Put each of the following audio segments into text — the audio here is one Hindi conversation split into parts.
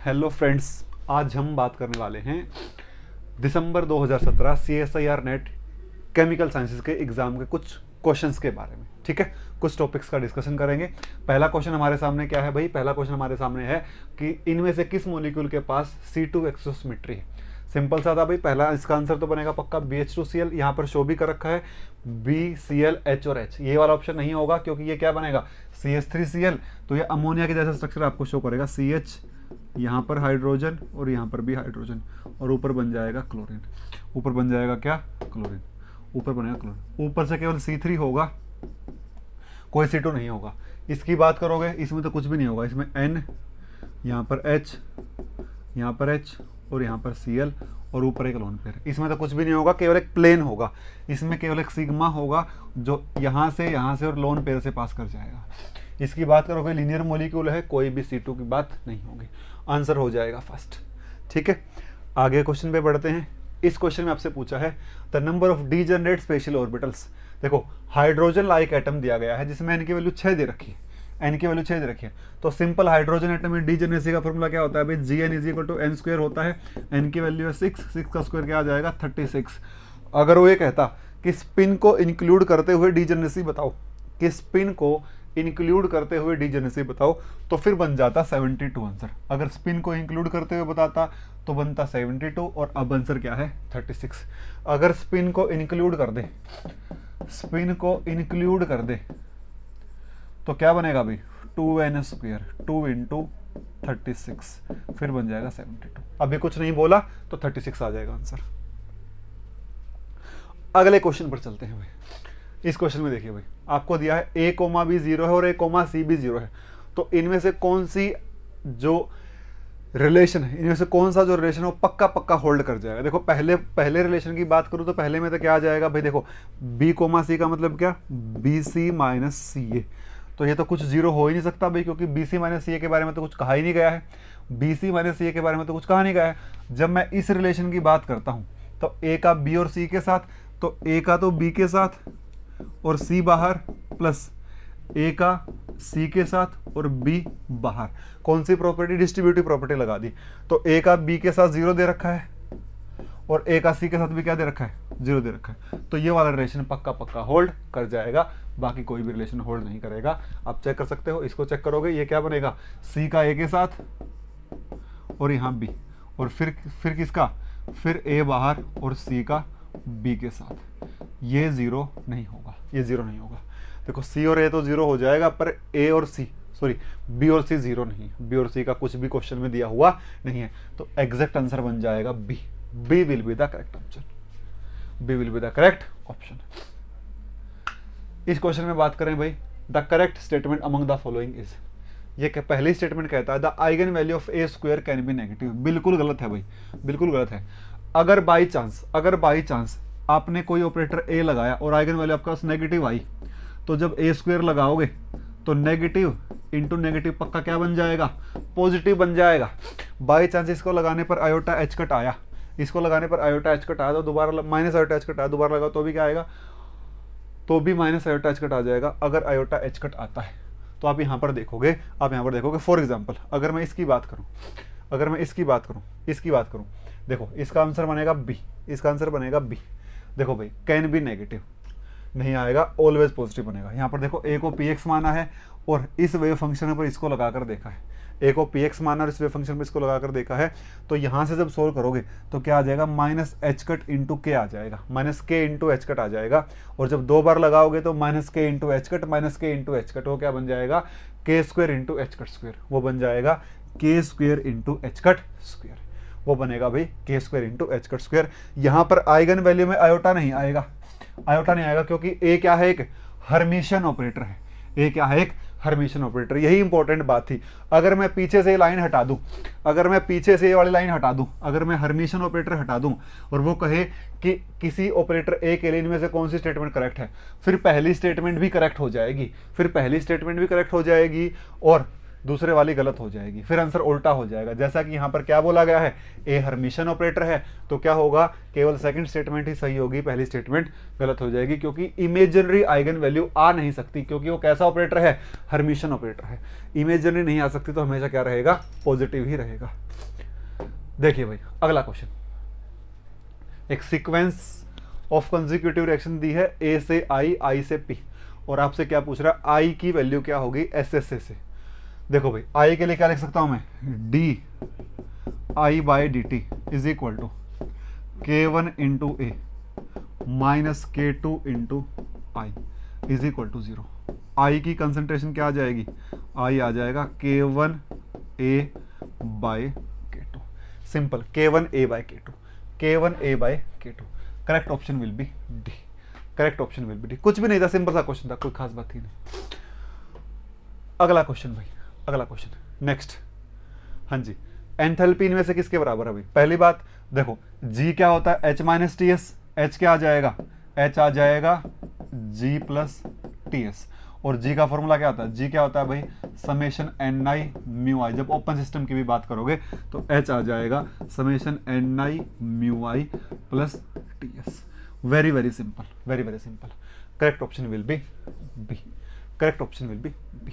हेलो फ्रेंड्स, आज हम बात करने वाले हैं दिसंबर 2017 CSIR नेट केमिकल साइंसेज के एग्जाम के कुछ क्वेश्चंस के बारे में। ठीक है, कुछ टॉपिक्स का डिस्कशन करेंगे। पहला क्वेश्चन हमारे सामने क्या है भाई? पहला क्वेश्चन हमारे सामने है कि इनमें से किस मॉलिक्यूल के पास C2 एक्सोसिमेट्री है। सिंपल सा था भाई, पहला इसका आंसर तो बनेगा पक्का BH2Cl। यहाँ पर शो भी कर रखा है BCl H और H, ये वाला ऑप्शन नहीं होगा क्योंकि ये क्या बनेगा CH3Cl, तो ये अमोनिया के जैसा स्ट्रक्चर आपको शो करेगा। CH यहाँ पर हाइड्रोजन और यहाँ पर भी हाइड्रोजन और ऊपर बन जाएगा क्लोरीन। ऊपर बन जाएगा क्या? क्लोरीन। ऊपर बनेगा क्लोरीन। ऊपर से केवल C3 होगा, कोई C2 नहीं होगा। इसकी बात करोगे, इसमें तो कुछ भी नहीं होगा। इसमें N, यहाँ पर H, यहाँ पर H और यहाँ पर Cl और ऊपर एक लोन पेयर। इसमें तो कुछ भी नहीं होगा, केवल एक प्लेन होगा। इसमें केवल एक सिग्मा होगा जो यहाँ से और लोन पेयर से पास कर जाएगा। इसकी बात करोगे, लीनियर मॉलिक्यूल है, कोई भी C2 की बात नहीं होगी। आंसर हो जाएगा फर्स्ट। ठीक है, आगे क्वेश्चन पे बढ़ते हैं। इस क्वेश्चन में आपसे पूछा है the number of degenerate special orbitals. देखो, हाइड्रोजन लाइक एटम दिया गया है जिसमें n की वैल्यू 6 दे रखी है। n की वैल्यू 6 दे रखी है, तो सिंपल हाइड्रोजन एटम में डीजनरेसी का फॉर्मूला क्या होता है भाई? Gn = n² होता है। n की वैल्यू है 6 का स्क्वायर क्या आ जाएगा? 36। अगर वो ये कहता कि स्पिन को इंक्लूड करते हुए डीजनरेसी बताओ, कि स्पिन को इंक्लूड करते हुए डीजनरेसी बताओ, तो फिर बन जाता 72 आंसर। अगर स्पिन को इंक्लूड करते हुए बताता तो बनता 72 और अब आंसर क्या है? 36। अगर स्पिन को इंक्लूड कर दे, स्पिन को इंक्लूड कर दे तो क्या बनेगा भाई? 2n², 2 × 36, फिर बन जाएगा 72। अभी कुछ नहीं बोला तो 36 आ जाएगा आंसर। अगले क्वेश्चन पर चलते हैं भाई। इस क्वेश्चन में देखिए भाई, आपको दिया है A, B 0 है और A, C भी 0 है। तो इनमें से कौन सी जो रिलेशन है, इनमें से कौन सा जो रिलेशन है वो पक्का होल्ड कर जाएगा? देखो, पहले रिलेशन की बात करूं तो पहले में तो क्या आ जाएगा भाई? देखो, B, C का मतलब क्या? BC - CA। तो ये तो कुछ जीरो हो ही नहीं सकता भाई, क्योंकि BC - CA के बारे में तो कुछ कहा ही नहीं गया है। BC - CA के बारे में तो कुछ कहा नहीं गया है। जब मैं इस रिलेशन की बात करता हूं तो A का B और C के साथ, तो A का तो B के साथ और C बाहर, प्लस A का C के साथ और B बाहर। कौन सी प्रॉपर्टी? डिस्ट्रीब्यूटिव प्रॉपर्टी लगा दी। तो A का B के साथ 0 दे रखा है और A का C के साथ भी क्या दे रखा है? 0 दे रखा है। तो ये वाला रिलेशन पक्का होल्ड कर जाएगा, बाकी कोई भी रिलेशन होल्ड नहीं करेगा। आप चेक कर सकते हो, इसको चेक करोगे, ये क्या बनेगा? C का A के साथ और यहाँ B, और फिर किसका? फिर A बाहर और C का B के साथ। ये 0 नहीं होगा, ये 0 नहीं होगा। देखो, C और A तो 0 हो जाएगा, पर A और C, सॉरी, B और C 0 नहीं है। B और C का कुछ भी क्वेश्चन में दिया हुआ नहीं है, तो एग्जैक्ट आंसर बन जाएगा B। B will be the correct option. B will be the correct option. इस क्वेश्चन में बात करें भाई, the correct statement among the following is. ये पहली स्टेटमेंट कहता है the eigen value of A² can be negative. बिल्कुल गलत है भाई, बिल्कुल गलत है। अगर बाई चांस आपने कोई ऑपरेटर A लगाया और आइगन वैल्यू आपके पास नेगेटिव आई, तो जब A² लगाओगे तो नेगेटिव इंटू नेगेटिव पक्का क्या बन जाएगा? पॉजिटिव बन जाएगा। बाई चांस इसको लगाने पर आयोटा H कट आया, इसको लगाने पर आयोटा H कट आया, तो दोबारा माइनस आयोटा H कट आया, दोबारा लगाओ तो भी क्या आएगा? तो भी माइनस आयोटा H कट आ जाएगा। अगर आयोटा H कट आता है तो आप यहाँ पर देखोगे, फॉर एग्जाम्पल अगर मैं इसकी बात करूँ, देखो, इसका आंसर बनेगा B, इसका आंसर बनेगा B। देखो भाई, कैन बी नेगेटिव नहीं आएगा, ऑलवेज पॉजिटिव बनेगा। यहाँ पर देखो, A को Px माना है और इस वेव फंक्शन पर इसको लगाकर देखा है। A को Px माना और इस वेव फंक्शन पर इसको लगाकर देखा है, तो यहाँ से जब सोल्व करोगे तो क्या आ जाएगा? -h कट इंटू k आ जाएगा, -k इंटू h कट आ जाएगा। और जब 2 बार लगाओगे तो -k into h cut, -k into h cut, वो क्या बन जाएगा? k² into h cut square, वो बन जाएगा k² into h cut square, वो बनेगा भाई k² into h cut square. यहाँ पर आइगन वैल्यू में आयोटा नहीं आएगा, क्योंकि A क्या है? एक हर्मिशन ऑपरेटर है। A क्या है? एक हर्मिशन ऑपरेटर। यही इंपॉर्टेंट बात थी। अगर मैं पीछे से लाइन हटा दूं, अगर मैं हर्मिशन ऑपरेटर हटा दूं और वो कहे कि किसी ऑपरेटर A के लिए इनमें से कौन सी स्टेटमेंट करेक्ट है, फिर पहली स्टेटमेंट भी करेक्ट हो जाएगी, और दूसरे वाली गलत हो जाएगी, फिर आंसर उल्टा हो जाएगा। जैसा कि यहाँ पर क्या बोला गया है, ए हर्मिशन ऑपरेटर है, तो क्या होगा, केवल सेकंड स्टेटमेंट ही सही होगी, पहली स्टेटमेंट गलत हो जाएगी, क्योंकि इमेजिनरी आइगन वैल्यू आ नहीं सकती, क्योंकि वो कैसा ऑपरेटर है, हर्मिशन ऑपरेटर है। इमेजिनरी नहीं आ सकती तो हमेशा क्या रहेगा, पॉजिटिव ही रहेगा। देखिए भाई अगला क्वेश्चन, एक सीक्वेंस ऑफ कंसेक्यूटिव रिएक्शन दी है, ए से आई, आई से पी, और आपसे क्या पूछ रहा है, आई की वैल्यू क्या होगी एस एस से। देखो भाई आई के लिए क्या लिख सकता हूं मैं, D I by D T is equal to K one into A minus K two into I is equal to 0। I की कंसंट्रेशन क्या आ जाएगी, आई आ जाएगा K one A by K two, simple, K one A by K two, K one A by K two. Correct option will be D, correct option will be D. कुछ भी नहीं था, सिंपल सा क्वेश्चन था, कोई खास बात ही नहीं। अगला क्वेश्चन भाई, अगला क्वेश्चन नेक्स्ट। हाँ जी, एंथैल्पी इनमें से किसके बराबर है भाई, पहली बात देखो जी क्या होता है, H minus T S, H क्या आ जाएगा, एच आ जाएगा जी प्लस टी एस, और जी का फॉर्मूला क्या होता है, जी क्या होता है भाई, समेशन एन आई म्यू आई। जब ओपन सिस्टम की भी बात करोगे तो एच आ जाएगा summation N I mu I plus T S. Very very simple, very very simple. Correct option will be B, correct option will be B.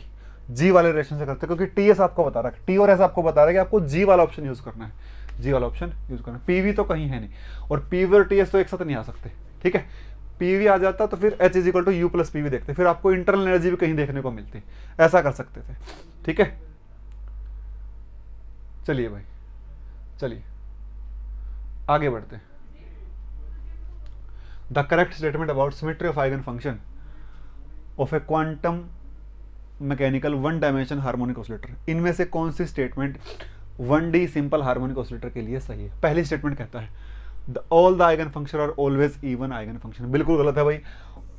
G वाले रिलेशन से करते हैं, क्योंकि टी एस आपको बता रहा है, टी और एस आपको बता रहा है कि आपको जी वाला ऑप्शन यूज करना है, जी वाला ऑप्शन यूज करना है। पीवी तो कहीं है नहीं, और पीवी और टी एस तो एक साथ नहीं आ सकते, ठीक है। पीवी आ जाता तो फिर H is equal to U plus PV देखते, फिर आपको इंटरनल एनर्जी भी कहीं देखने को मिलती, ऐसा कर सकते थे, ठीक है। चलिए भाई, चलिए आगे बढ़ते हैं। The correct statement about symmetry of eigen function of a quantum mechanical one dimension harmonic oscillator, इनमें से कौन सी statement 1D simple harmonic oscillator के लिए सही है। पहली स्टेटमेंट कहता है all the eigen function are always even eigen function, बिल्कुल गलत है भाई।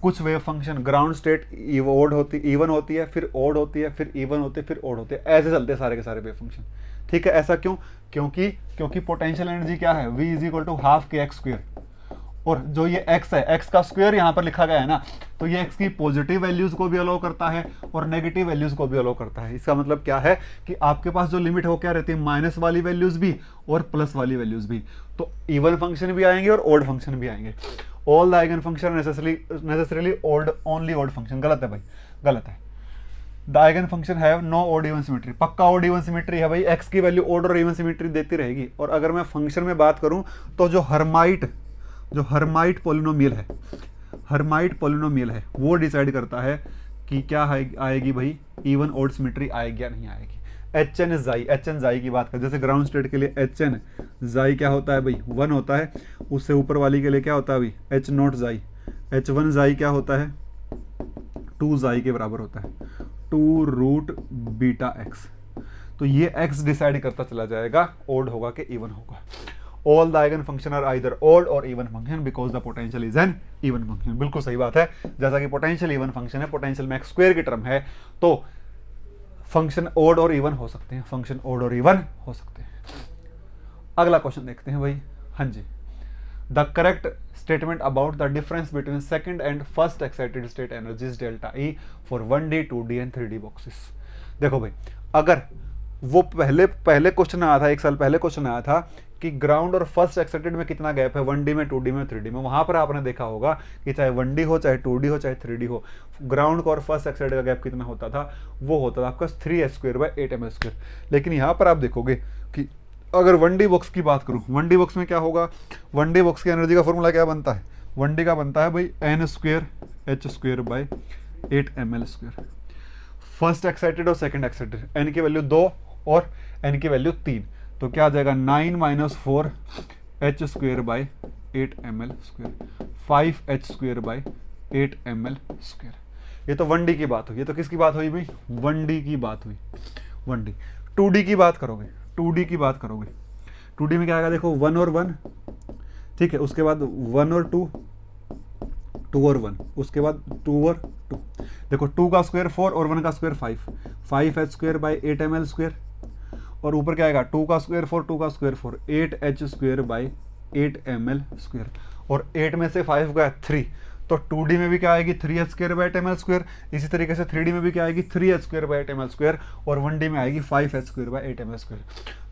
कुछ wave function ground state odd होती, इवन होती है, फिर ओड होती है, फिर इवन होती है, फिर ओड होती है, ऐसे चलते हैं सारे के सारे वेव फंक्शन, ठीक है। ऐसा क्यों, क्योंकि पोटेंशियल एनर्जी क्या है, v is equal to half K X square, और जो ये x है, x का स्क्वायर यहाँ पर लिखा गया है ना, तो ये x की पॉजिटिव वैल्यूज को भी अलाउ करता है और नेगेटिव वैल्यूज को भी अलाउ करता है। इसका मतलब क्या है कि आपके पास जो लिमिट हो क्या रहती है, माइनस वाली वैल्यूज भी और प्लस वाली वैल्यूज भी, तो इवन फंक्शन भी आएंगे और ओड फंक्शन भी आएंगे। All the eigen function necessarily odd, only odd function, गलत है भाई, गलत है। The eigen function have no odd even symmetry, पक्का ओड इवन सिमेट्री है भाई, x की वैल्यू ओड और इवन सिमेट्री देती रहेगी। और अगर मैं फंक्शन में बात करूं तो जो हर्माइट पॉलिनोमियल है, हर्माइट पॉलिनोमियल है, वो डिसाइड करता है कि क्या आएगी भाई, इवन ओड सिमेट्री आएगी या नहीं आएगी। एच एन जाई की बात कर, जैसे ग्राउंड स्टेट के लिए एच एन जाई क्या होता है भाई, 1 होता है, उससे ऊपर वाली के लिए क्या होता है भाई, एच नॉट जाई, एच वन जाई क्या होता है, 2 जाई के बराबर होता है, 2 रूट बीटा एक्स। तो ये x डिसाइड करता चला जाएगा ओड होगा कि इवन होगा। All the eigen function are either odd और even function because the potential is an even function, बिल्कुल सही बात है। जैसा कि पोटेंशियल इवन फंक्शन है, पोटेंशियल में एक्स स्क्वायर की टर्म है, तो फंक्शन ओड और इवन हो सकते हैं, फंक्शन ओड और इवन हो सकते हैं। अगला क्वेश्चन देखते हैं भाई। हाँ जी, the correct statement about the difference between second and first excited state energies delta E for 1D 2D and 3D boxes. देखो भाई, अगर वो पहले क्वेश्चन आया था, एक साल पहले क्वेश्चन आया था कि ग्राउंड और फर्स्ट एक्साइटेड में कितना गैप है, 1D में, 2D में, 3D में, वहां पर आपने देखा होगा कि चाहे 1D हो, चाहे 2D हो, चाहे 3D हो, ग्राउंड का और फर्स्ट एक्साइटेड का गैप कितना होता था, वो होता था आपका 3h²/8ml²। लेकिन यहाँ पर आप देखोगे कि अगर 1D बॉक्स की बात करूँ, 1D बॉक्स में क्या होगा, 1D बॉक्स की एनर्जी का फॉर्मूला क्या बनता है, 1D का बनता है भाई n²h²/8ml²। फर्स्ट एक्साइटेड और सेकंड एक्साइटेड, n की वैल्यू 2 और n की वैल्यू 3, तो क्या आ जाएगा 9 - 4h²/8ml², 5h²/8ml²। ये तो 1D की बात हुई, ये तो किसकी बात हुई भाई, 1D की बात हुई, 1D। 2D की बात करोगे, 2D की बात करोगे, 2D में क्या आएगा, देखो 1 और 1, ठीक है, उसके बाद 1 और 2, 2 और 1, उसके बाद 2 और 2, देखो 2 का स्क्वायर 4 और 1 का स्क्वायर 5, 5h²/8ml², और ऊपर क्या आएगा 2 का स्क्वायर 4, 2 का स्क्वायर 4, 8h²/8ml², और 8 में से 5 गया 3, तो 2D में भी क्या आएगी 3h²/8ml², इसी तरीके से 3D में भी क्या आएगी 3h²/8ml², और 1D में आएगी 5h²/8ml²।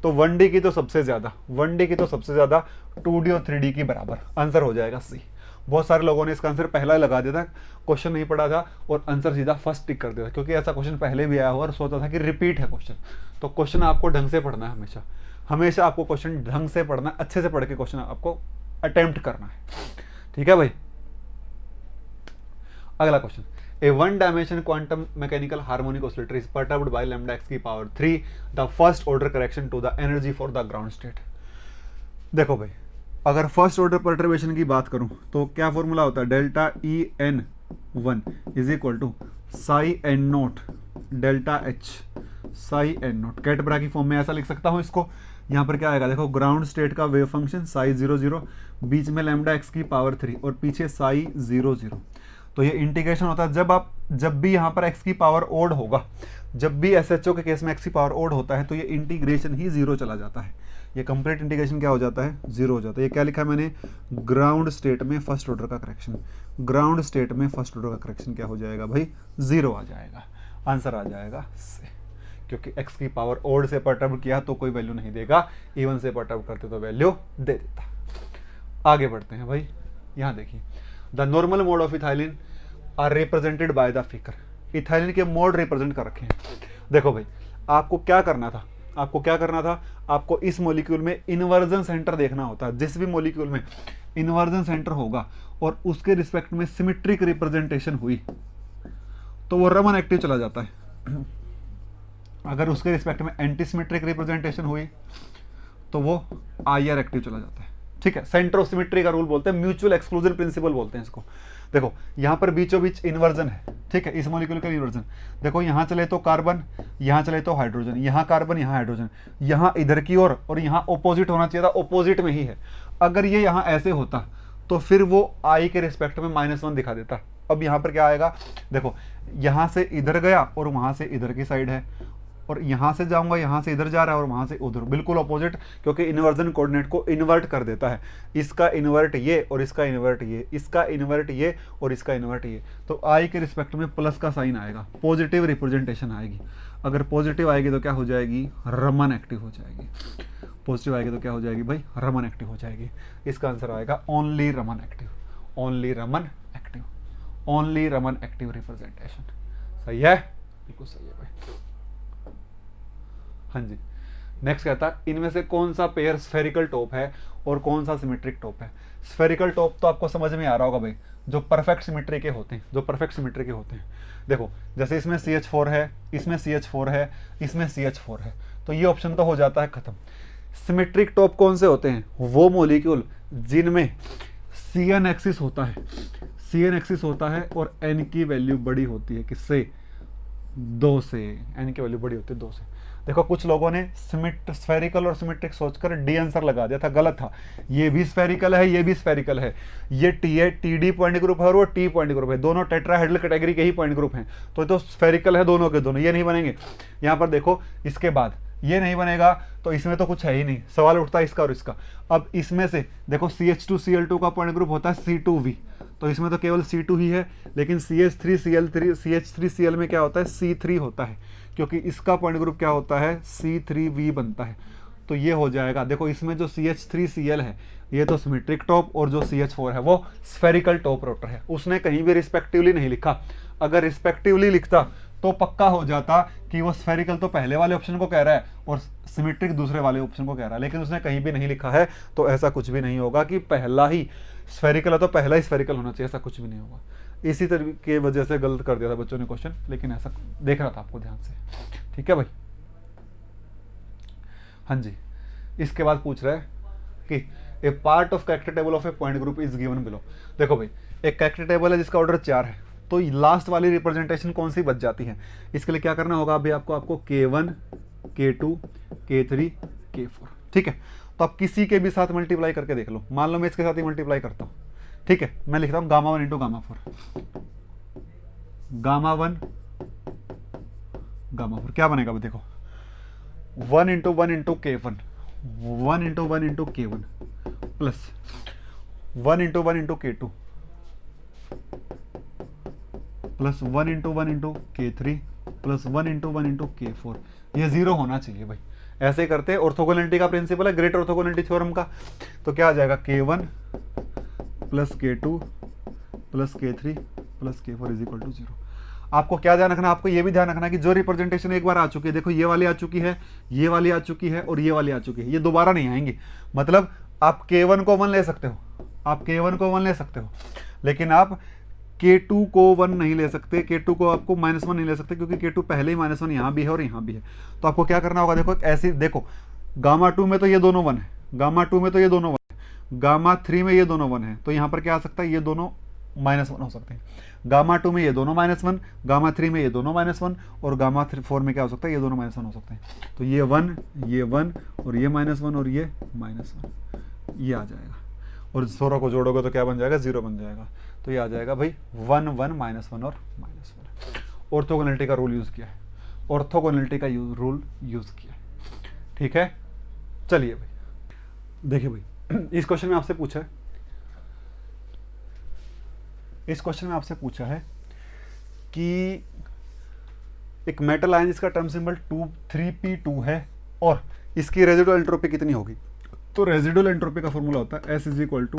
तो 1D की तो सबसे ज़्यादा 2D और 3D की बराबर, आंसर हो जाएगा सी। बहुत सारे लोगों ने इसका आंसर पहला लगा दिया था, क्वेश्चन नहीं पढ़ा था और आंसर सीधा फर्स्ट टिक कर दिया था, क्योंकि ऐसा क्वेश्चन पहले भी आया हुआ और सोचा था कि रिपीट है क्वेश्चन। तो क्वेश्चन आपको ढंग से पढ़ना है, हमेशा आपको क्वेश्चन ढंग से पढ़ना है, अच्छे से पढ़ के क्वेश्चन आपको अटेम्प्ट करना है, ठीक है भाई। अगला question, a one dimension quantum mechanical harmonic oscillator is perturbed by λ(x⁻3) the first order correction to the energy for the ground state. देखो भाई, अगर फर्स्ट ऑर्डर परटर्बेशन की बात करूं तो क्या फॉर्मूला होता है, ΔEn1 is equal to ψn0 ΔH ψn0। कैट-ब्रा की फॉर्म में ऐसा लिख सकता हूं इसको। यहाँ पर क्या आएगा, देखो ग्राउंड स्टेट का वेव फंक्शन ψ00, बीच में λ(x⁻3) और पीछे ψ00। तो ये इंटीग्रेशन होता है जब भी यहाँ पर x की पावर ओड होगा, जब भी SHO के केस में x की पावर ओड होता है तो ये इंटीग्रेशन ही जीरो चला जाता है। ये कंप्लीट इंटीग्रेशन क्या हो जाता है, जीरो हो जाता है। ये क्या लिखा है मैंने, ग्राउंड स्टेट में फर्स्ट ऑर्डर का करेक्शन। ग्राउंड स्टेट में फर्स्ट ऑर्डर का करेक्शन क्या हो जाएगा भाई, जीरो आ जाएगा, आंसर आ जाएगा से। क्योंकि x की पावर ओड से परटर्ब किया तो कोई वैल्यू नहीं देगा, इवन से परटर्ब करते तो वैल्यू दे देता। आगे बढ़ते हैं भाई, यहाँ देखिए, the normal mode of ethylene are represented by the figure. Ethylene के मोड रिप्रेजेंट कर रखे हैं। देखो भाई, आपको क्या करना था, आपको इस मॉलिक्यूल में इन्वर्जन सेंटर देखना होता है। जिस भी मॉलिक्यूल में इन्वर्जन सेंटर होगा और उसके रिस्पेक्ट में सिमेट्रिक रिप्रेजेंटेशन हुई तो वो रमन एक्टिव चला जाता है। अगर उसके रिस्पेक्ट में एंटी सिमेट्रिक रिप्रेजेंटेशन हुई तो वो IR एक्टिव चला जाता है, ठीक है। सेंटर ऑफ सिमेट्री का रूल बोलते हैं, म्यूचुअल एक्सक्लूजन प्रिंसिपल बोलते हैं इसको। देखो यहाँ पर बीचों बीच इन्वर्जन है, ठीक है, इस मॉलिक्यूल का इन्वर्जन। देखो यहाँ चले तो कार्बन, यहाँ चले तो हाइड्रोजन, यहाँ कार्बन, यहाँ हाइड्रोजन, यहाँ इधर की ओर और यहाँ ऑपोजिट होना चाहिए था, ऑपोजिट में ही है। अगर ये यहाँ ऐसे होता तो फिर वो I के रिस्पेक्ट में -1 दिखा देता। अब यहाँ पर क्या आएगा, देखो यहाँ से इधर गया और वहाँ से इधर की साइड है, और यहाँ से जाऊंगा, यहाँ से इधर जा रहा है और वहाँ से उधर, बिल्कुल ऑपोजिट, क्योंकि इन्वर्जन कोऑर्डिनेट को इन्वर्ट कर देता है। इसका इन्वर्ट ये और इसका इन्वर्ट ये, इसका इन्वर्ट ये और इसका इन्वर्ट ये। तो I के रिस्पेक्ट में प्लस का साइन आएगा, पॉजिटिव रिप्रेजेंटेशन आएगी। अगर पॉजिटिव आएगी तो क्या हो जाएगी, रमन एक्टिव हो जाएगी। पॉजिटिव आएगी तो क्या हो जाएगी भाई, रमन एक्टिव हो जाएगी। इसका आंसर आएगा only Raman active, only Raman active, only Raman active representation. सही है, बिल्कुल सही है भाई। हाँ जी, नेक्स्ट कहता है इनमें से कौन सा पेयर स्फेरिकल टॉप है और कौन सा सिमेट्रिक टॉप है। स्फेरिकल टॉप तो आपको समझ में आ रहा होगा भाई, जो परफेक्ट सिमेट्री के होते हैं, जो परफेक्ट सिमेट्री के होते हैं। देखो जैसे इसमें CH4 है, इसमें CH4 है, इसमें CH4 है, तो ये ऑप्शन तो हो जाता है खत्म। सिमेट्रिक टॉप कौन से होते हैं, वो मॉलिक्यूल जिनमें CN एक्सिस होता है, CN एक्सिस होता है और N की वैल्यू बड़ी होती है, किससे, 2 से। N की वैल्यू बड़ी होती है 2 से। देखो कुछ लोगों ने स्फेरिकल और सिमेट्रिक सोचकर डी आंसर लगा दिया था, गलत था। ये भी स्फेरिकल है, ये भी स्फेरिकल है। ये TD पॉइंट ग्रुप है और वो T पॉइंट ग्रुप है, दोनों टेट्राहेड्रल कैटेगरी के ही पॉइंट ग्रुप हैं, तो स्फेरिकल है दोनों के दोनों, ये नहीं बनेंगे। यहाँ पर देखो इसके बाद ये नहीं बनेगा तो इसमें तो कुछ है ही नहीं, सवाल उठता है इसका और इसका। अब इसमें से देखो CH2Cl2 का पॉइंट ग्रुप होता है C2V, तो इसमें तो केवल C2 ही है, लेकिन CH3Cl में क्या होता है, C3 होता है, क्योंकि इसका पॉइंट ग्रुप क्या होता है, C3V बनता है। तो ये हो जाएगा, देखो इसमें जो CH3Cl है ये तो सिमेट्रिक टॉप और जो CH4 है वो स्फेरिकल टॉप रोटर है। उसने कहीं भी रिस्पेक्टिवली नहीं लिखा, अगर रिस्पेक्टिवली लिखता तो पक्का हो जाता कि वो स्फेरिकल तो पहले वाले ऑप्शन को कह रहा है और सिमेट्रिक दूसरे वाले ऑप्शन को कह रहा है, लेकिन उसने कहीं भी नहीं लिखा है। तो ऐसा कुछ भी नहीं होगा कि पहला ही स्फेरिकल है तो पहला ही स्फेरिकल होना चाहिए, ऐसा कुछ भी नहीं होगा। इसी तरीके की वजह से गलत कर दिया था बच्चों ने क्वेश्चन, लेकिन ऐसा देख रहा था आपको ध्यान से, ठीक है भाई। हाँ जी, इसके बाद पूछ रहा है कि a part of character table of a point group is given below. देखो भाई, एक कैरेक्टर टेबल है जिसका ऑर्डर 4 है, तो लास्ट वाली रिप्रेजेंटेशन कौन सी बच जाती है। इसके लिए क्या करना होगा अभी आपको K1 K2 K3 K4, ठीक है। तो आप किसी के भी साथ मल्टीप्लाई करके देख लो। मान लो मैं इसके साथ ही मल्टीप्लाई करता हूँ, ठीक है। मैं लिखता हूँ gamma 1 into gamma 4, gamma 1 gamma 4 क्या बनेगा भाई, देखो 1 into 1 into K1, 1 into 1 into K1 plus 1 into 1 into K2 plus 1 into 1 into K3 plus 1 into 1 into K4, ये 0 होना चाहिए भाई। ऐसे ही करते हैं, ऑर्थोगोनलिटी का प्रिंसिपल है, ग्रेट ऑर्थोगोनलिटी थ्योरम का। तो क्या आ जाएगा K1 plus K2 plus K3 plus K4 is equal to 0। आपको क्या ध्यान रखना, आपको ये भी ध्यान रखना कि जो रिप्रेजेंटेशन एक बार आ चुकी है, देखो ये वाली आ चुकी है, ये वाली आ चुकी है और ये वाली आ चुकी है, ये दोबारा नहीं आएंगी। मतलब आप K1 को 1 ले सकते हो, आप K1 को 1 ले सकते हो, लेकिन आप K2 को 1 नहीं ले सकते, K2 को आपको -1 नहीं ले सकते, क्योंकि K2 पहले ही -1 यहाँ भी है और यहाँ भी है। तो आपको क्या करना होगा, देखो ऐसी, देखो गामा 2 में तो ये दोनों 1 है, गामा 2 में तो ये दोनों 1 है, गामा 3 में ये दोनों 1 है, तो यहाँ पर क्या आ सकता है, ये दोनों -1 हो सकते हैं। गामा 2 में ये दोनों -1, गामा 3 में ये दोनों -1 और गामा 4 में क्या हो सकता है, ये दोनों -1 हो सकते हैं। तो ये 1 और ये -1 और ये -1, ये आ जाएगा, और 16 को जोड़ोगे तो क्या बन जाएगा, 0 बन जाएगा। तो ये आ जाएगा भाई 1 1 -1 और -1। ऑर्थोगोनलिटी का रूल यूज़ किया है, ऑर्थोगोनलिटी का रूल यूज़ किया है, ठीक है। चलिए भाई देखिए भाई, इस क्वेश्चन में आपसे पूछा है, इस क्वेश्चन में आपसे पूछा है कि एक मेटल आयन जिसका टर्म सिंबल 3p2 है और इसकी रेजिडुअल एंट्रोपी कितनी होगी। तो रेजिडुअल एंट्रोपी का फॉर्मूला होता है S is equal to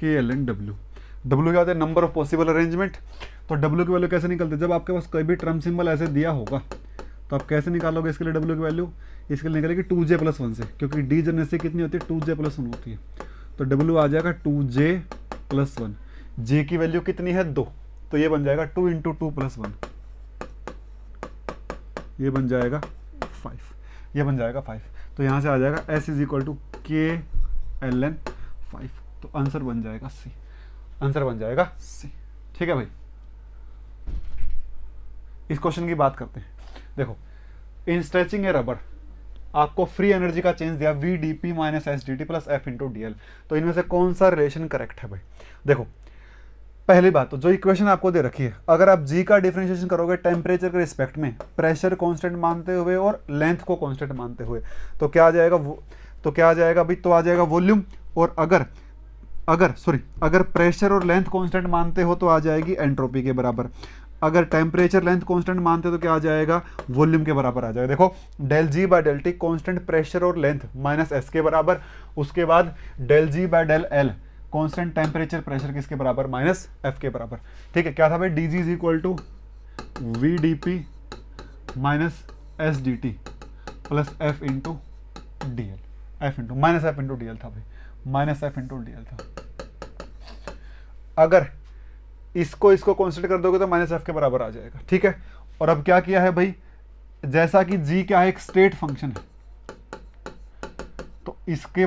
KLN W क्या होता है, नंबर ऑफ पॉसिबल अरेंजमेंट। तो W की वैल्यू कैसे निकलते हैं, जब आपके पास कोई भी टर्म सिंबल ऐसे दिया होगा तो आप कैसे निकालोगे इसके लिए W की वैल्यू, इसके लिए निकलेगी 2j+1 से, क्योंकि D जनरेसी कितनी होती है, 2j+1 होती है। तो W आ जाएगा 2j+1, J की वैल्यू कितनी है 2, तो ये बन जाएगा 2 इंटू 2+1, ये बन जाएगा 5, ये बन जाएगा 5। तो यहाँ से आ जाएगा S is equal to KLN 5, तो आंसर बन जाएगा C, आंसर बन जाएगा C, ठीक है भाई। इस क्वेश्चन की बात करते हैं। देखो, इन स्ट्रेचिंग ए रबर आपको फ्री एनर्जी का चेंज दिया VdP minus SdT plus F into DL, तो इनमें से कौन सा रिलेशन करेक्ट है भाई। देखो पहली बात तो जो इक्वेशन आपको दे रखी है, अगर आप G का डिफरेंशिएशन करोगे टेम्परेचर के रिस्पेक्ट में, प्रेशर कांस्टेंट मानते हुए और लेंथ को कांस्टेंट मानते हुए, तो क्या आ जाएगा, तो क्या आ जाएगा भाई, तो आ जाएगा वॉल्यूम। और अगर प्रेशर और लेंथ कांस्टेंट मानते हो तो आ जाएगी एंट्रोपी के बराबर। अगर टेम्परेचर लेंथ कांस्टेंट मानते हो तो क्या आ जाएगा, वॉल्यूम के बराबर आ जाएगा। देखो del G by del T constant pressure और लेंथ माइनस एस के बराबर, उसके बाद del G by del L constant temperature pressure किसके बराबर, माइनस एफ के बराबर। ठीक है, क्या था भाई, D G is equal to V D P minus S D T plus F into D L, F into minus F into D L था भाई, minus F into D L था। अगर इसको कॉन्स्टेंट कर दोगे तो माइनस एफ के बराबर आ जाएगा। ठीक है, और अब क्या किया है भाई, जैसा कि जी क्या है, एक स्टेट फंक्शन है, तो इसके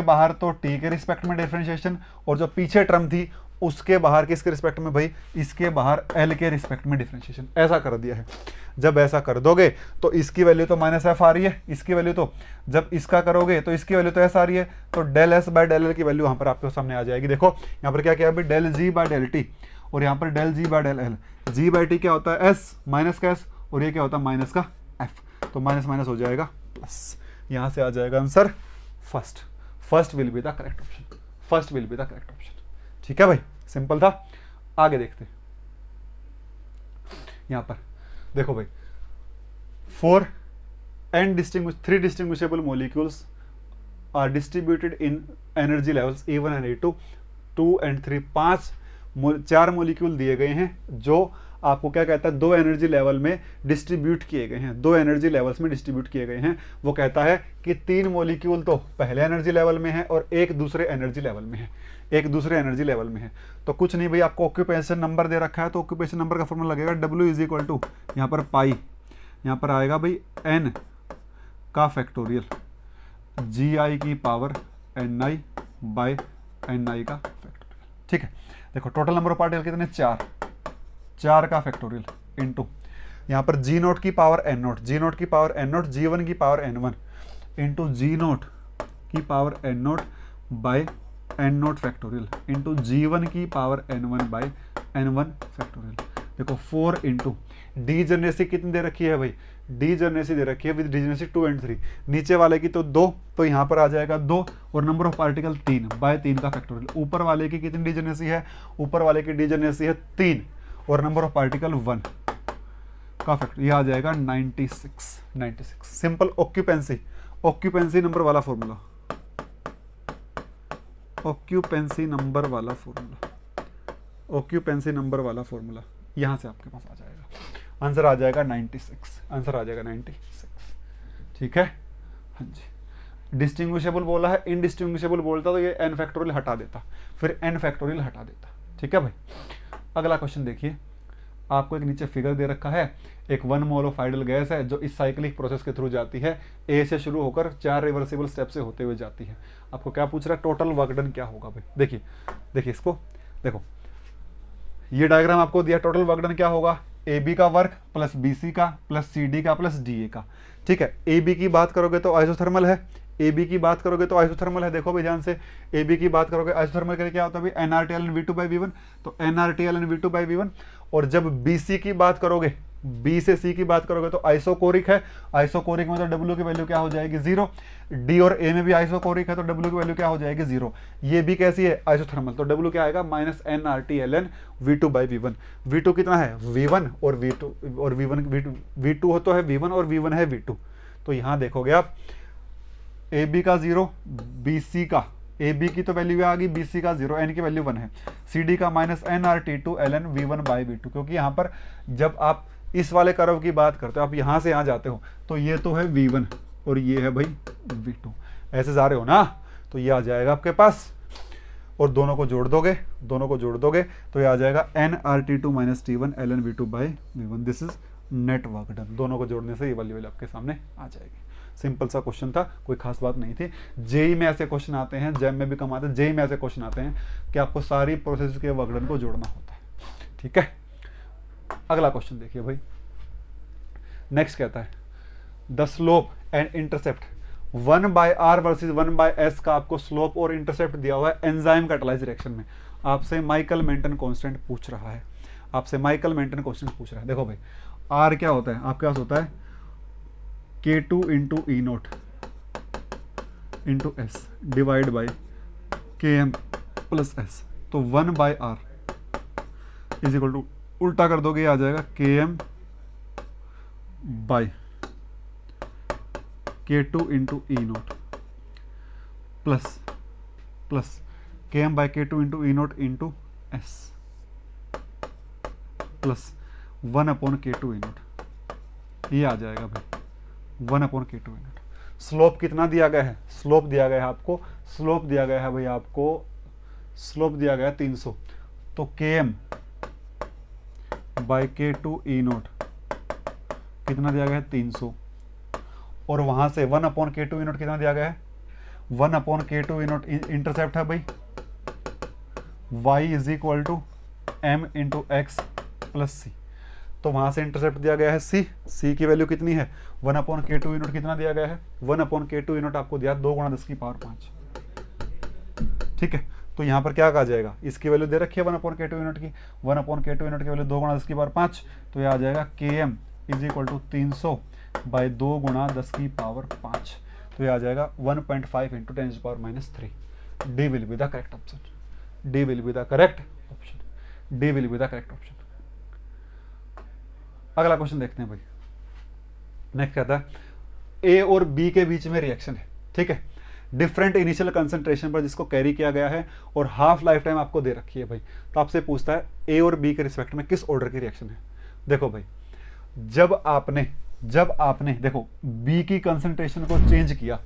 बाहर तो टी के रिस्पेक्ट में डिफरेंशिएशन, और जो पीछे टर्म थी उसके बाहर किसके रिस्पेक्ट में भाई, इसके बाहर एल के रिस्पेक्ट में डिफरेंशिएशन, ऐसा कर दिया है। जब ऐसा कर दोगे तो इसकी वैल्यू तो माइनस एफ आ रही है, इसकी वैल्यू तो, जब इसका करोगे तो इसकी वैल्यू तो एस आ रही है, तो del S by del L की वैल्यू यहाँ पर आपके सामने आ जाएगी। देखो यहाँ पर क्या किया भाई, del G by del T, और यहाँ पर del G by del L. G by T क्या होता है, एस माइनस का एस, और ये क्या होता है, माइनस का एफ, तो माइनस माइनस हो जाएगा प्लस। यहाँ से आ जाएगा answer first will be the correct option, first will be the correct option. ठीक है भाई, सिंपल था। आगे देखते हैं, यहां पर देखो भाई, 3 distinguishable molecules are distributed in energy levels A1 and A2, 2 and 3, 4 molecule दिए गए हैं जो आपको क्या कहता है, 2 एनर्जी लेवल में डिस्ट्रीब्यूट किए गए हैं, 2 एनर्जी लेवल्स में डिस्ट्रीब्यूट किए गए हैं। वो कहता है कि 3 मॉलिक्यूल तो पहले एनर्जी लेवल में है और एक दूसरे एनर्जी लेवल में है, एक दूसरे एनर्जी लेवल में है। तो कुछ नहीं भाई, आपको ऑक्यूपेशन नंबर दे रखा है, तो ऑक्यूपेशन नंबर का फॉर्मूला लगेगा W इज इक्वल टू, यहाँ पर पाई, यहाँ पर आएगा भाई N का फैक्टोरियल, GI की पावर NI बाय NI का फैक्टोरियल। ठीक है, देखो टोटल नंबर ऑफ पार्टिकल कितने, 4 का फैक्टोरियल इंटू यहाँ पर जी नोट की power N naught, G naught की पावर एन नोट, G1 की power N1 into G naught की power N naught by N naught factorial into G1 की power N1 by N1 factorial. देखो 4 इंटू डी जनरेसी कितनी दे रखी है भाई, डी जनरेसी दे रखी है विद डी जनरेसी 2 and 3, नीचे वाले की तो 2, तो यहाँ पर आ जाएगा 2, और नंबर ऑफ पार्टिकल 3 बाय 3 का फैक्टोरियल। ऊपर वाले की कितनी डी जनरेसी है, ऊपर वाले की डी जनरेसी है 3, और नंबर ऑफ पार्टिकल 1 का फैक्टर, ये आ जाएगा 96। सिंपल ऑक्यूपेंसी नंबर वाला फॉर्मूला, ऑक्यूपेंसी नंबर वाला फॉर्मूला यहां से आपके पास आ जाएगा। आंसर आ जाएगा 96। ठीक है, हाँ जी। डिस्टिंग्विशेबल बोला है, इनडिस्टिंग्विशेबल बोलता तो ये n फैक्टोरियल हटा देता, फिर n फैक्टोरियल हटा देता। ठीक है भाई, अगला क्वेश्चन देखिए। आपको एक नीचे फिगर दे रखा है, एक 1 मोल ऑफ आइडल गैस है जो इस साइक्लिक प्रोसेस के थ्रू जाती है, ए से शुरू होकर 4 रिवर्सिबल स्टेप से होते हुए जाती है। आपको क्या पूछ रहा है, टोटल वर्क डन क्या होगा भाई। देखिए इसको देखो, ये डायग्राम आपको दिया, टोटल वर्क डन क्या होगा, ए बी का वर्क प्लस बी सी का प्लस सी डी का प्लस डी ए का। ठीक है, ए बी की बात करोगे तो आइसोथर्मल है, ए बी की बात करोगे तो आइसोथर्मल है। देखो भाई ध्यान से, ए बी की बात करोगे आइसोथर्मल के लिए क्या होता है भाई, NRTln V2 by V1, तो NRTln V2 by V1। और जब बी सी की बात करोगे, बी से सी की बात करोगे तो आइसोकोरिक है, आइसोकोरिक में तो डब्ल्यू की वैल्यू क्या हो जाएगी 0। डी और ए में भी आइसोकोरिक है तो डब्ल्यू की वैल्यू क्या हो जाएगी 0। ये भी कैसी है, आइसोथर्मल, तो डब्ल्यू क्या आएगा -NRTln V2 by V1। V2 कितना है, V1 और V2, और V2 तो है V1 और V1 है V2। तो यहां देखोगे आप, ए बी का 0, बी सी का, ए बी की तो वैल्यू आ गई, बी सी का 0, एन की वैल्यू 1 है, सी डी का -NRT2ln V1 by V2। क्योंकि यहाँ पर जब आप इस वाले कर्व की बात करते हो, आप यहाँ से यहाँ जाते हो तो ये तो है V1 और ये है भाई V2, ऐसे जा रहे हो ना, तो ये आ जाएगा आपके पास, और दोनों को जोड़ दोगे तो ये आ जाएगा NRT2 - T1 ln V2 by V1। This is net work done. दोनों को जोड़ने से ये वाली वैल्यू आपके सामने आ जाएगी। सिंपल सा क्वेश्चन था, कोई खास बात नहीं थी। जेई में ऐसे क्वेश्चन आते हैं, जैम में भी कम आते हैं, जेई में ऐसे क्वेश्चन आते हैं कि आपको सारी प्रोसेस के वर्क डन को जोड़ना होता है। ठीक है, अगला क्वेश्चन देखिए भाई। नेक्स्ट कहता है the slope and intercept 1/r versus 1/s का आपको स्लोप और इंटरसेप्ट दिया हुआ है एंजाइम कैटालाइज रिएक्शन में। आपसे माइकल मेंटन कांस्टेंट पूछ रहा है, देखो भाई, r क्या होता है आपके पास, होता है K2 × E0 × S divide by Km + S। तो 1/r इज इक्वल टू, उल्टा कर दोगे आ जाएगा Km by K2 × E0 plus Km by K2 × E0 × S plus 1/K2 E0। ये आ जाएगा भाई 1/K2 E0। स्लोप कितना दिया गया है, स्लोप दिया गया है भाई आपको, स्लोप दिया गया है 300। तो Km बाई K2 E0 कितना दिया गया है 300, और वहां से 1/K2 E0 कितना दिया गया है 1/K2 E0। इंटरसेप्ट है भाई y is equal to m × x + c। तो वहां से इंटरसेप्ट दिया गया है c की वैल्यू कितनी है 1/K2 E0 कितना दिया गया है 1/K2 E0 आपको दिया 2 × 10⁵ ठीक है, तो यहाँ पर क्या आ जाएगा, इसकी वैल्यू दे रखी है 1/K2 E0 की, 1/K2 E0 की वैल्यू 2 × 10⁵, तो ये आ जाएगा Km is equal to 300 by 2 × 10⁵। तो ये आ जाएगा 1.5 × 10⁻³ D will be the correct option. अगला क्वेश्चन देखते हैं भाई। नेक्स्ट कहता है ए और बी के बीच में रिएक्शन है, ठीक है, डिफरेंट इनिशियल कंसंट्रेशन पर जिसको कैरी किया गया है, और हाफ लाइफ टाइम आपको दे रखी है भाई। तो आपसे पूछता है ए और बी के रिस्पेक्ट में किस ऑर्डर की रिएक्शन है। देखो भाई, जब आपने देखो बी की कंसंट्रेशन को चेंज किया,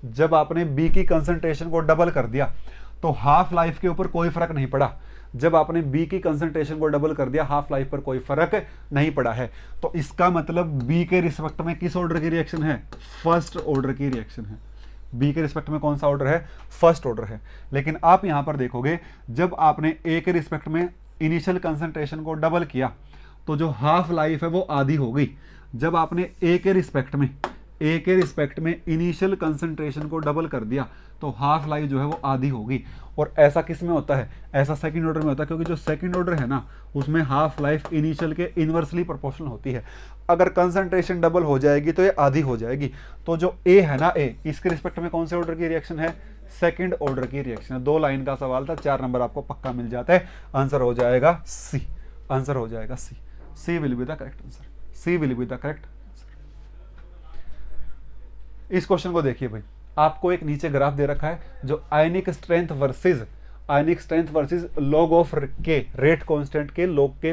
जब आपने बी की कंसंट्रेशन को डबल कर दिया तो हाफ लाइफ के ऊपर कोई फर्क नहीं पड़ा। जब आपने बी की कंसंट्रेशन को डबल कर दिया, हाफ लाइफ पर कोई फर्क नहीं पड़ा है। तो इसका मतलब बी के रिस्पेक्ट में किस ऑर्डर की रिएक्शन है, फर्स्ट ऑर्डर की रिएक्शन है। बी के रिस्पेक्ट में कौन सा ऑर्डर है, फर्स्ट ऑर्डर है। लेकिन आप यहां पर देखोगे, जब आपने ए के रिस्पेक्ट में इनिशियल कंसंट्रेशन को डबल किया तो जो हाफ लाइफ है वो आधी हो गई। जब आपने ए के रिस्पेक्ट में इनिशियल कंसंट्रेशन को डबल कर दिया तो हाफ लाइफ जो है वो आधी होगी। और ऐसा किस में होता है, ऐसा सेकंड ऑर्डर में होता है, क्योंकि जो सेकंड ऑर्डर है ना उसमें हाफ लाइफ इनिशियल के इनवर्सली प्रोपोर्शनल होती है। अगर कंसंट्रेशन डबल हो जाएगी तो ये आधी हो जाएगी। तो जो ए है ना, ए, इसके रिस्पेक्ट में कौन से ऑर्डर की रिएक्शन है, सेकंड ऑर्डर की रिएक्शन है। 2 लाइन का सवाल था, 4 नंबर आपको पक्का मिल जाता है। आंसर हो जाएगा सी। आंसर हो जाएगा C. C will be the correct answer, C will be the correct answer. इस क्वेश्चन को देखिए भाई, आपको एक नीचे ग्राफ दे रखा है जो आयनिक स्ट्रेंथ वर्सेस लॉग ऑफ के, रेट कांस्टेंट के लॉग के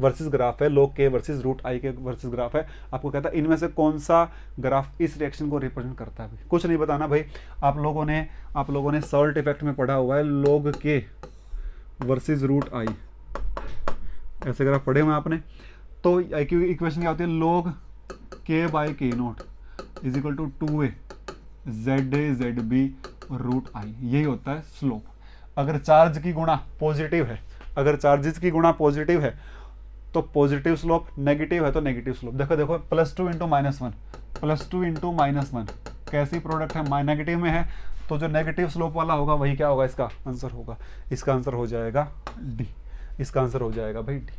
वर्सेस ग्राफ है, लॉग के वर्सेस रूट आई के वर्सेस ग्राफ है। आपको कहता है इनमें से कौन सा ग्राफ इस रिएक्शन को रिप्रेजेंट करता है भाई। कुछ नहीं बताना भाई, आप लोगों ने सॉल्ट इफेक्ट में पढ़ा हुआ है लॉग के वर्सेस रूट आई, ऐसे ग्राफ पढ़े हुए आपने। तो इक्वेशन क्या होती है, log K by K naught is equal to 2a ZA ZB root I, यही होता है स्लोप। अगर चार्ज की गुणा पॉजिटिव है, अगर चार्जेस की गुणा पॉजिटिव है तो पॉजिटिव स्लोप, नेगेटिव है तो नेगेटिव स्लोप। देखो +2 इंटू -1, +2 इंटू -1 कैसी प्रोडक्ट है, नेगेटिव में है, तो जो नेगेटिव स्लोप वाला होगा वही क्या होगा, इसका आंसर होगा। इसका आंसर हो जाएगा डी, इसका आंसर हो जाएगा भाई डी,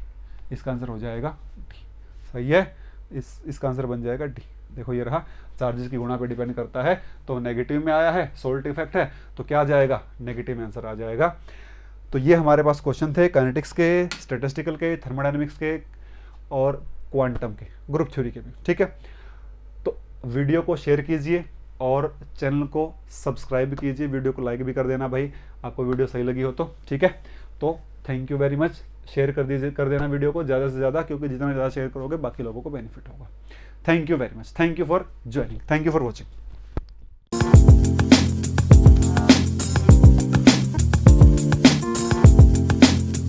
इसका आंसर हो जाएगा डी। सही है, इसका आंसर बन जाएगा डी। देखो ये रहा, चार्जेस की गुणा पे डिपेंड करता है, तो नेगेटिव में आया है, सोल्ट इफेक्ट है, तो क्या आ जाएगा, नेगेटिव में आंसर आ जाएगा। तो ये हमारे पास क्वेश्चन थे काइनेटिक्स के, स्टैटिस्टिकल के, थर्मोडायनेमिक्स के और क्वांटम के, ग्रुप थ्योरी के भी। ठीक है, तो वीडियो को शेयर कीजिए और चैनल को सब्सक्राइब कीजिए, वीडियो को लाइक भी कर देना भाई, आपको वीडियो सही लगी हो तो। ठीक है, तो thank you very much. Share कर देना वीडियो को ज़्यादा से ज़्यादा, क्योंकि जितना ज़्यादा शेयर करोगे बाकी लोगों को बेनिफिट होगा। Thank you very much, thank you for joining, thank you for watching.